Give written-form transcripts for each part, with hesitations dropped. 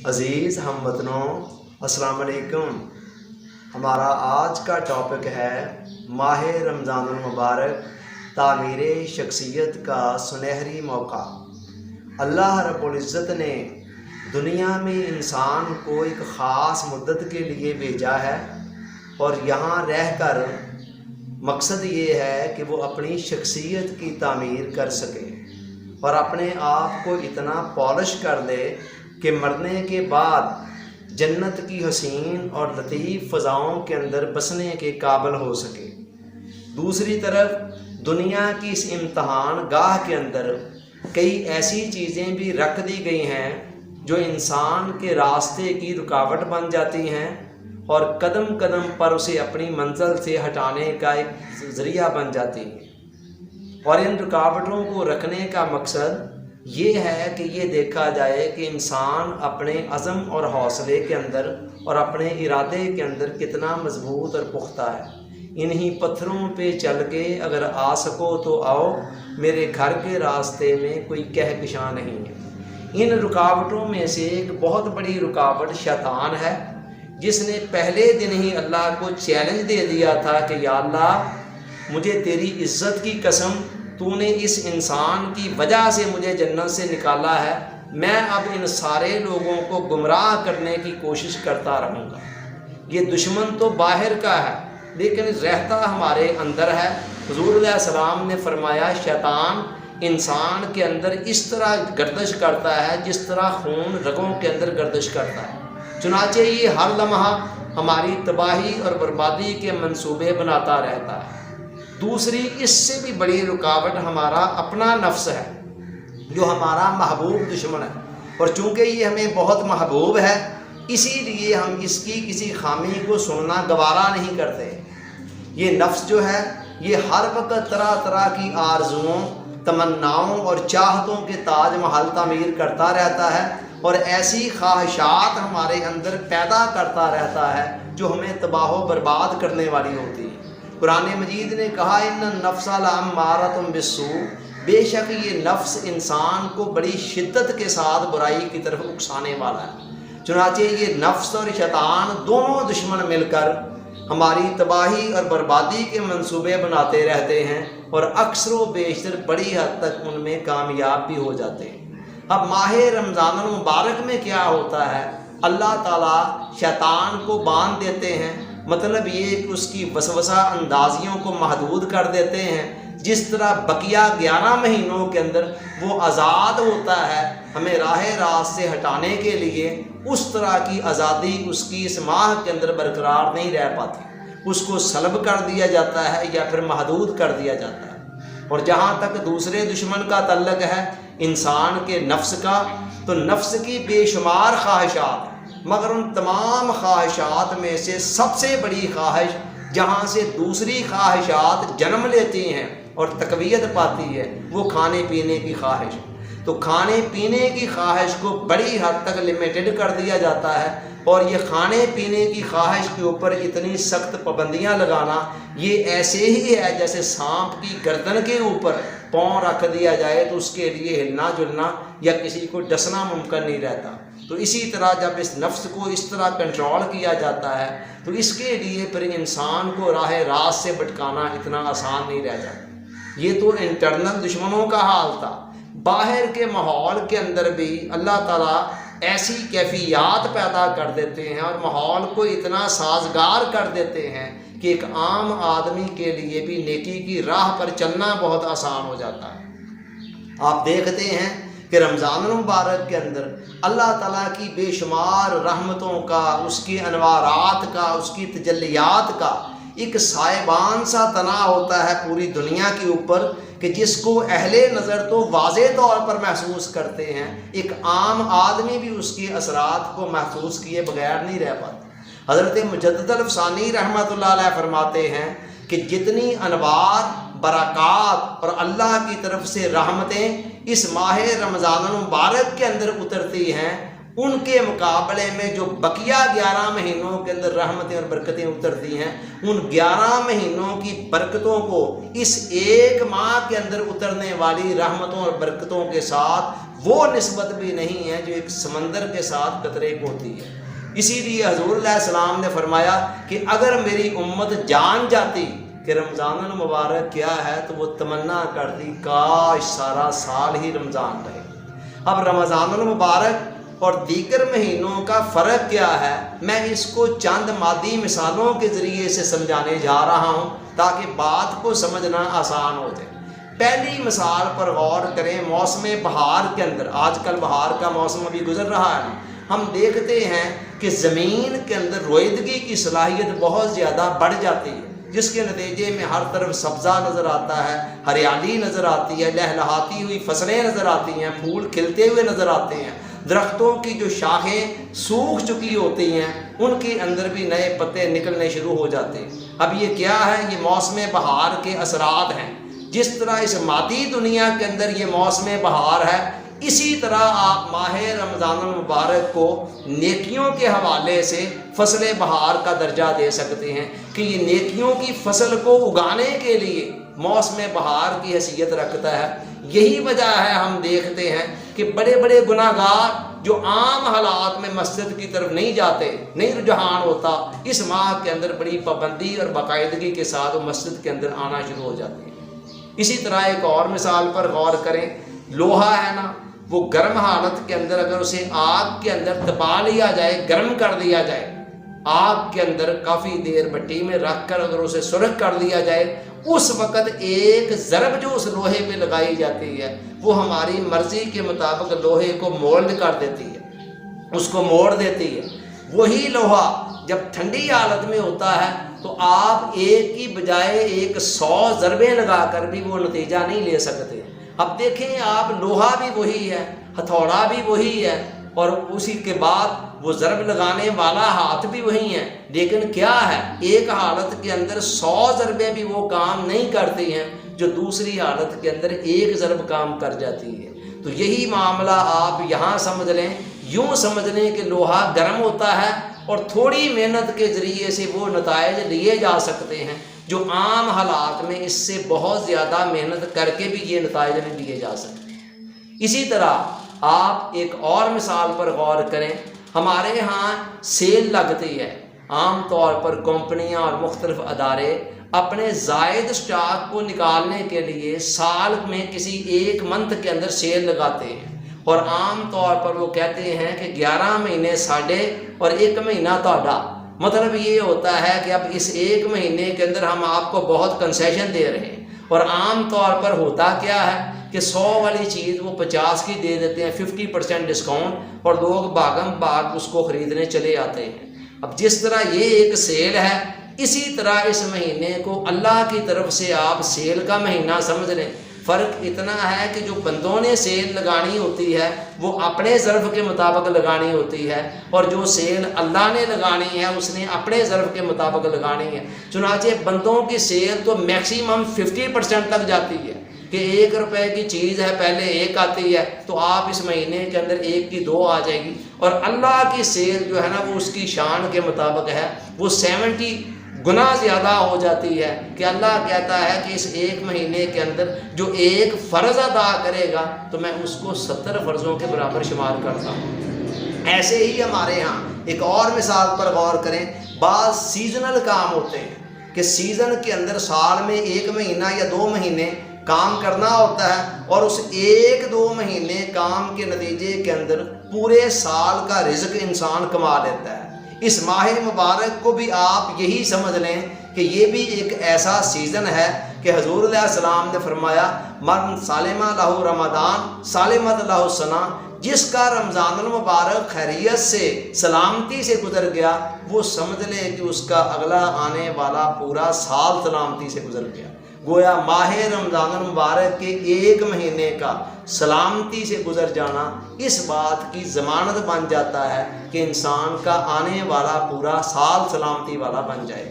عزیز ہم وطنوں، السلام علیکم۔ ہمارا آج کا ٹاپک ہے ماہ رمضان المبارک، تعمیر شخصیت کا سنہری موقع۔ اللہ رب العزت نے دنیا میں انسان کو ایک خاص مدت کے لیے بھیجا ہے، اور یہاں رہ کر مقصد یہ ہے کہ وہ اپنی شخصیت کی تعمیر کر سکے اور اپنے آپ کو اتنا پالش کر دے کہ مرنے کے بعد جنت کی حسین اور لطیف فضاؤں کے اندر بسنے کے قابل ہو سکے۔ دوسری طرف دنیا کی اس امتحان گاہ کے اندر کئی ایسی چیزیں بھی رکھ دی گئی ہیں جو انسان کے راستے کی رکاوٹ بن جاتی ہیں اور قدم قدم پر اسے اپنی منزل سے ہٹانے کا ایک ذریعہ بن جاتی ہیں۔ اور ان رکاوٹوں کو رکھنے کا مقصد یہ ہے کہ یہ دیکھا جائے کہ انسان اپنے عزم اور حوصلے کے اندر اور اپنے ارادے کے اندر کتنا مضبوط اور پختہ ہے۔ انہی پتھروں پہ چل کے اگر آ سکو تو آؤ، میرے گھر کے راستے میں کوئی کہکشاں نہیں ہے۔ ان رکاوٹوں میں سے ایک بہت بڑی رکاوٹ شیطان ہے، جس نے پہلے دن ہی اللہ کو چیلنج دے دیا تھا کہ یا اللہ، مجھے تیری عزت کی قسم، تو نے اس انسان کی وجہ سے مجھے جنت سے نکالا ہے، میں اب ان سارے لوگوں کو گمراہ کرنے کی کوشش کرتا رہوں گا۔ یہ دشمن تو باہر کا ہے لیکن رہتا ہمارے اندر ہے۔ حضور علیہ السلام نے فرمایا شیطان انسان کے اندر اس طرح گردش کرتا ہے جس طرح خون رگوں کے اندر گردش کرتا ہے، چنانچہ یہ ہر لمحہ ہماری تباہی اور بربادی کے منصوبے بناتا رہتا ہے۔ دوسری اس سے بھی بڑی رکاوٹ ہمارا اپنا نفس ہے، جو ہمارا محبوب دشمن ہے، اور چونکہ یہ ہمیں بہت محبوب ہے اسی لیے ہم اس کی کسی خامی کو سننا گوارا نہیں کرتے۔ یہ نفس جو ہے یہ ہر وقت طرح طرح کی آرزوؤں، تمناؤں اور چاہتوں کے تاج محل تعمیر کرتا رہتا ہے، اور ایسی خواہشات ہمارے اندر پیدا کرتا رہتا ہے جو ہمیں تباہ و برباد کرنے والی ہوتی ہے۔ قرآن مجید نے کہا ان النفس لامارۃ بالسوء، بے شک یہ نفس انسان کو بڑی شدت کے ساتھ برائی کی طرف اکسانے والا ہے۔ چنانچہ یہ نفس اور شیطان دونوں دشمن مل کر ہماری تباہی اور بربادی کے منصوبے بناتے رہتے ہیں، اور اکثر و بیشتر بڑی حد تک ان میں کامیاب بھی ہو جاتے ہیں۔ اب ماہ رمضان المبارک میں کیا ہوتا ہے، اللہ تعالیٰ شیطان کو باندھ دیتے ہیں، مطلب یہ کہ اس کی وسوسہ اندازیوں کو محدود کر دیتے ہیں۔ جس طرح بقیہ 11 مہینوں کے اندر وہ آزاد ہوتا ہے ہمیں راہ راست سے ہٹانے کے لیے، اس طرح کی آزادی اس کی اس ماہ کے اندر برقرار نہیں رہ پاتی، اس کو سلب کر دیا جاتا ہے یا پھر محدود کر دیا جاتا ہے۔ اور جہاں تک دوسرے دشمن کا تعلق ہے انسان کے نفس کا، تو نفس کی بے شمار خواہشات، مگر ان تمام خواہشات میں سے سب سے بڑی خواہش جہاں سے دوسری خواہشات جنم لیتی ہیں اور تقویت پاتی ہے، وہ کھانے پینے کی خواہش۔ تو کھانے پینے کی خواہش کو بڑی حد تک لمیٹڈ کر دیا جاتا ہے، اور یہ کھانے پینے کی خواہش کے اوپر اتنی سخت پابندیاں لگانا یہ ایسے ہی ہے جیسے سانپ کی گردن کے اوپر پاؤں رکھ دیا جائے تو اس کے لیے ہلنا جلنا یا کسی کو ڈسنا ممکن نہیں رہتا۔ تو اسی طرح جب اس نفس کو اس طرح کنٹرول کیا جاتا ہے تو اس کے لیے پھر انسان کو راہ راست سے بھٹکانا اتنا آسان نہیں رہ جاتا۔ یہ تو انٹرنل دشمنوں کا حال تھا۔ باہر کے ماحول کے اندر بھی اللہ تعالیٰ ایسی کیفیات پیدا کر دیتے ہیں اور ماحول کو اتنا سازگار کر دیتے ہیں کہ ایک عام آدمی کے لیے بھی نیکی کی راہ پر چلنا بہت آسان ہو جاتا ہے۔ آپ دیکھتے ہیں کہ رمضان المبارک کے اندر اللہ تعالیٰ کی بے شمار رحمتوں کا، اس کی انوارات کا، اس کی تجلیات کا ایک سائبان سا تنا ہوتا ہے پوری دنیا کے اوپر، کہ جس کو اہل نظر تو واضح طور پر محسوس کرتے ہیں، ایک عام آدمی بھی اس کے اثرات کو محسوس کیے بغیر نہیں رہ پاتا۔ حضرت مجدد الفسانی رحمۃ اللہ علیہ فرماتے ہیں کہ جتنی انوار، برکات اور اللہ کی طرف سے رحمتیں اس ماہ رمضان المبارک کے اندر اترتی ہیں، ان کے مقابلے میں جو بقیہ 11 مہینوں کے اندر رحمتیں اور برکتیں اترتی ہیں، ان 11 مہینوں کی برکتوں کو اس ایک ماہ کے اندر اترنے والی رحمتوں اور برکتوں کے ساتھ وہ نسبت بھی نہیں ہے جو ایک سمندر کے ساتھ قطرے کو ہوتی ہے۔ اسی لیے حضور علیہ السلام نے فرمایا کہ اگر میری امت جان جاتی کہ رمضان المبارک کیا ہے تو وہ تمنا کرتی کاش سارا سال ہی رمضان رہے۔ اب رمضان المبارک اور دیگر مہینوں کا فرق کیا ہے، میں اس کو چند مادی مثالوں کے ذریعے سے سمجھانے جا رہا ہوں تاکہ بات کو سمجھنا آسان ہو جائے۔ پہلی مثال پر غور کریں، موسم بہار کے اندر، آج کل بہار کا موسم ابھی گزر رہا ہے نا، ہم دیکھتے ہیں کہ زمین کے اندر رویدگی کی صلاحیت بہت زیادہ بڑھ جاتی ہے، جس کے نتیجے میں ہر طرف سبزہ نظر آتا ہے، ہریالی نظر آتی ہے، لہلہاتی ہوئی فصلیں نظر آتی ہیں، پھول کھلتے ہوئے نظر آتے ہیں، درختوں کی جو شاخیں سوکھ چکی ہوتی ہیں ان کے اندر بھی نئے پتے نکلنے شروع ہو جاتے ہیں۔ اب یہ کیا ہے؟ یہ موسم بہار کے اثرات ہیں۔ جس طرح اس مادی دنیا کے اندر یہ موسم بہار ہے، اسی طرح آپ ماہ رمضان المبارک کو نیکیوں کے حوالے سے فصل بہار کا درجہ دے سکتے ہیں کہ یہ نیکیوں کی فصل کو اگانے کے لیے موسم بہار کی حیثیت رکھتا ہے۔ یہی وجہ ہے ہم دیکھتے ہیں کہ بڑے بڑے گناہ گار جو عام حالات میں مسجد کی طرف نہیں جاتے، نہیں رجحان ہوتا، اس ماہ کے اندر بڑی پابندی اور باقاعدگی کے ساتھ وہ مسجد کے اندر آنا شروع ہو جاتے ہیں۔ اسی طرح ایک اور مثال پر غور کریں، لوہا ہے نا، وہ گرم حالت کے اندر اگر اسے آگ کے اندر دبا لیا جائے، گرم کر دیا جائے، آگ کے اندر کافی دیر بھٹی میں رکھ کر اگر اسے سرخ کر دیا جائے، اس وقت ایک ضرب جو اس لوہے پہ لگائی جاتی ہے وہ ہماری مرضی کے مطابق لوہے کو مولڈ کر دیتی ہے، اس کو موڑ دیتی ہے۔ وہی لوہا جب ٹھنڈی حالت میں ہوتا ہے تو آپ ایک کی بجائے 100 ضربیں لگا کر بھی وہ نتیجہ نہیں لے سکتے۔ اب دیکھیں آپ، لوہا بھی وہی ہے، ہتھوڑا بھی وہی ہے، اور اسی کے بعد وہ ضرب لگانے والا ہاتھ بھی وہی ہے، لیکن کیا ہے، ایک حالت کے اندر 100 ضربیں بھی وہ کام نہیں کرتی ہیں جو دوسری حالت کے اندر ایک ضرب کام کر جاتی ہے۔ تو یہی معاملہ آپ یہاں سمجھ لیں، یوں سمجھ لیں کہ لوہا گرم ہوتا ہے اور تھوڑی محنت کے ذریعے سے وہ نتائج لیے جا سکتے ہیں جو عام حالات میں اس سے بہت زیادہ محنت کر کے بھی یہ نتائج نہیں لیے جا سکتے۔ اسی طرح آپ ایک اور مثال پر غور کریں، ہمارے ہاں سیل لگتی ہے، عام طور پر کمپنیاں اور مختلف ادارے اپنے زائد سٹاک کو نکالنے کے لیے سال میں کسی ایک منتھ کے اندر سیل لگاتے ہیں، اور عام طور پر وہ کہتے ہیں کہ 11 مہینے ساڈے اور 1 مہینہ تہاڈا۔ مطلب یہ ہوتا ہے کہ اب اس 1 مہینے کے اندر ہم آپ کو بہت کنسیشن دے رہے ہیں، اور عام طور پر ہوتا کیا ہے کہ 100 والی چیز وہ 50 کی دے دیتے ہیں، 50% ڈسکاؤنٹ، اور لوگ بھاگم بھاگ اس کو خریدنے چلے آتے ہیں۔ اب جس طرح یہ ایک سیل ہے، اسی طرح اس مہینے کو اللہ کی طرف سے آپ سیل کا مہینہ سمجھ لیں۔ فرق اتنا ہے کہ جو بندوں نے سیل لگانی ہوتی ہے وہ اپنے ظرف کے مطابق لگانی ہوتی ہے، اور جو سیل اللہ نے لگانی ہے اس نے اپنے ظرف کے مطابق لگانی ہے۔ چنانچہ بندوں کی سیل تو میکسیمم 50% تک جاتی ہے کہ 1 روپے کی چیز ہے، پہلے 1 آتی ہے تو آپ اس مہینے کے اندر 1 کی 2 آ جائے گی، اور اللہ کی سیل جو ہے نا وہ اس کی شان کے مطابق ہے، وہ 70 گنا زیادہ ہو جاتی ہے کہ اللہ کہتا ہے کہ اس 1 مہینے کے اندر جو 1 فرض ادا کرے گا تو میں اس کو 70 فرضوں کے برابر شمار کرتا ہوں۔ ایسے ہی ہمارے ہاں ایک اور مثال پر غور کریں، بعض سیزنل کام ہوتے ہیں کہ سیزن کے اندر سال میں 1 مہینہ یا 2 مہینے کام کرنا ہوتا ہے، اور اس 1-2 مہینے کام کے نتیجے کے اندر پورے سال کا رزق انسان کما لیتا ہے۔ اس ماہ مبارک کو بھی آپ یہی سمجھ لیں کہ یہ بھی ایک ایسا سیزن ہے کہ حضور علیہ السلام نے فرمایا من سالمہ لہ رمضان سالمت لہ السنہ، جس کا رمضان المبارک خیریت سے سلامتی سے گزر گیا وہ سمجھ لے کہ اس کا اگلا آنے والا پورا سال سلامتی سے گزر گیا۔ گویا ماہ رمضان المبارک کے 1 مہینے کا سلامتی سے گزر جانا اس بات کی ضمانت بن جاتا ہے کہ انسان کا آنے والا پورا سال سلامتی والا بن جائے۔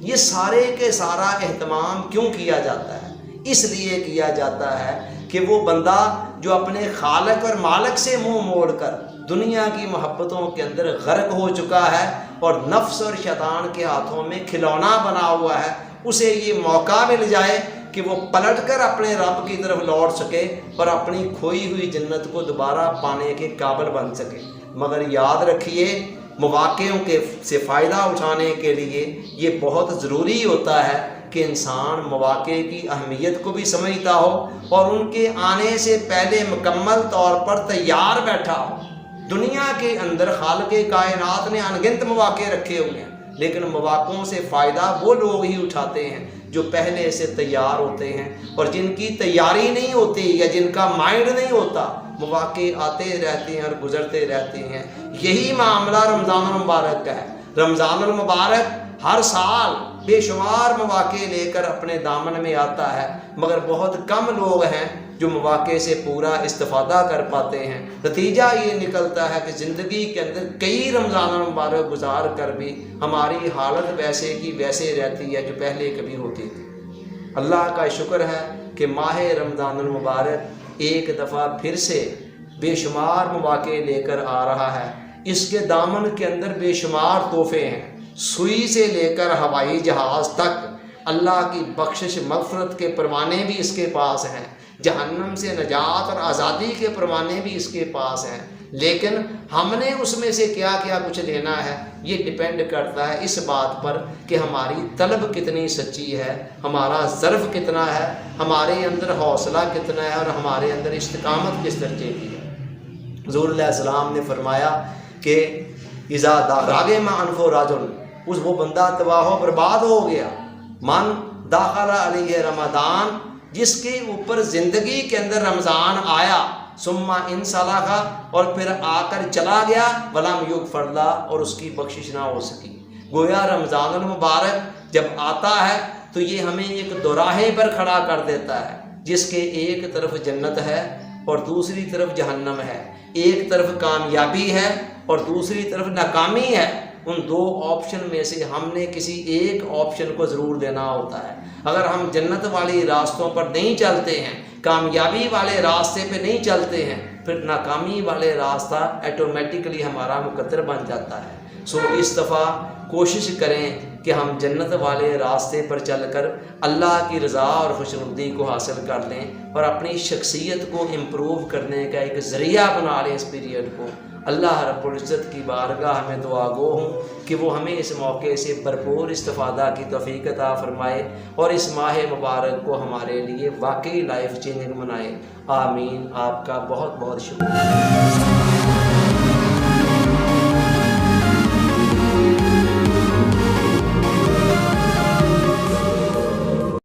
یہ سارے کے سارا اہتمام کیوں کیا جاتا ہے؟ اس لیے کیا جاتا ہے کہ وہ بندہ جو اپنے خالق اور مالک سے منہ موڑ کر دنیا کی محبتوں کے اندر غرق ہو چکا ہے اور نفس اور شیطان کے ہاتھوں میں کھلونا بنا ہوا ہے، اسے یہ موقع مل جائے کہ وہ پلٹ کر اپنے رب کی طرف لوٹ سکے اور اپنی کھوئی ہوئی جنت کو دوبارہ پانے کے قابل بن سکے۔ مگر یاد رکھیے، مواقعوں سے فائدہ اٹھانے کے لیے یہ بہت ضروری ہوتا ہے کہ انسان مواقع کی اہمیت کو بھی سمجھتا ہو اور ان کے آنے سے پہلے مکمل طور پر تیار بیٹھا ہو۔ دنیا کے اندر خالق کائنات نے انگنت مواقع رکھے ہوئے ہیں، لیکن مواقعوں سے فائدہ وہ لوگ ہی اٹھاتے ہیں جو پہلے سے تیار ہوتے ہیں، اور جن کی تیاری نہیں ہوتی یا جن کا مائنڈ نہیں ہوتا، مواقع آتے رہتے ہیں اور گزرتے رہتے ہیں۔ یہی معاملہ رمضان المبارک کا ہے۔ رمضان المبارک ہر سال بے شمار مواقع لے کر اپنے دامن میں آتا ہے، مگر بہت کم لوگ ہیں جو مواقع سے پورا استفادہ کر پاتے ہیں۔ نتیجہ یہ نکلتا ہے کہ زندگی کے اندر کئی رمضان المبارک گزار کر بھی ہماری حالت ویسے کی ویسے رہتی ہے جو پہلے کبھی ہوتی تھی۔ اللہ کا شکر ہے کہ ماہ رمضان المبارک ایک دفعہ پھر سے بے شمار مواقع لے کر آ رہا ہے۔ اس کے دامن کے اندر بے شمار تحفے ہیں، سوئی سے لے کر ہوائی جہاز تک اللہ کی بخشش مغفرت کے پروانے بھی اس کے پاس ہیں، جہنم سے نجات اور آزادی کے پروانے بھی اس کے پاس ہیں۔ لیکن ہم نے اس میں سے کیا کیا کچھ لینا ہے، یہ ڈیپینڈ کرتا ہے اس بات پر کہ ہماری طلب کتنی سچی ہے، ہمارا ظرف کتنا ہے، ہمارے اندر حوصلہ کتنا ہے اور ہمارے اندر استقامت کس درجے کی ہے۔ حضور علیہ السلام نے فرمایا کہ اذا راغم عنہ رجل، وہ بندہ تباہ و برباد ہو گیا، من داخل علیہ رمضان، جس کے اوپر زندگی کے اندر رمضان آیا، ثم انسلخ، اور پھر آ کر چلا گیا، ولم یغفر لہ، اور اس کی بخشش نہ ہو سکی۔ گویا رمضان المبارک جب آتا ہے تو یہ ہمیں ایک دوراہے پر کھڑا کر دیتا ہے، جس کے ایک طرف جنت ہے اور دوسری طرف جہنم ہے، ایک طرف کامیابی ہے اور دوسری طرف ناکامی ہے۔ ان دو آپشن میں سے ہم نے کسی ایک آپشن کو ضرور لینا ہوتا ہے۔ اگر ہم جنت والی راستوں پر نہیں چلتے ہیں، کامیابی والے راستے پہ نہیں چلتے ہیں، پھر ناکامی والے راستہ ایٹومیٹکلی ہمارا مقدر بن جاتا ہے۔ اس دفعہ کوشش کریں کہ ہم جنت والے راستے پر چل کر اللہ کی رضا اور خوشنودی کو حاصل کر لیں اور اپنی شخصیت کو امپروو کرنے کا ایک ذریعہ بنا لیں اس پیریڈ کو۔ اللہ رب العزت کی بارگاہ میں دعا گو ہوں کہ وہ ہمیں اس موقع سے بھرپور استفادہ کی توفیق عطا فرمائے اور اس ماہ مبارک کو ہمارے لیے واقعی لائف چینجنگ بنائے۔ آمین۔ آپ کا بہت بہت شکریہ۔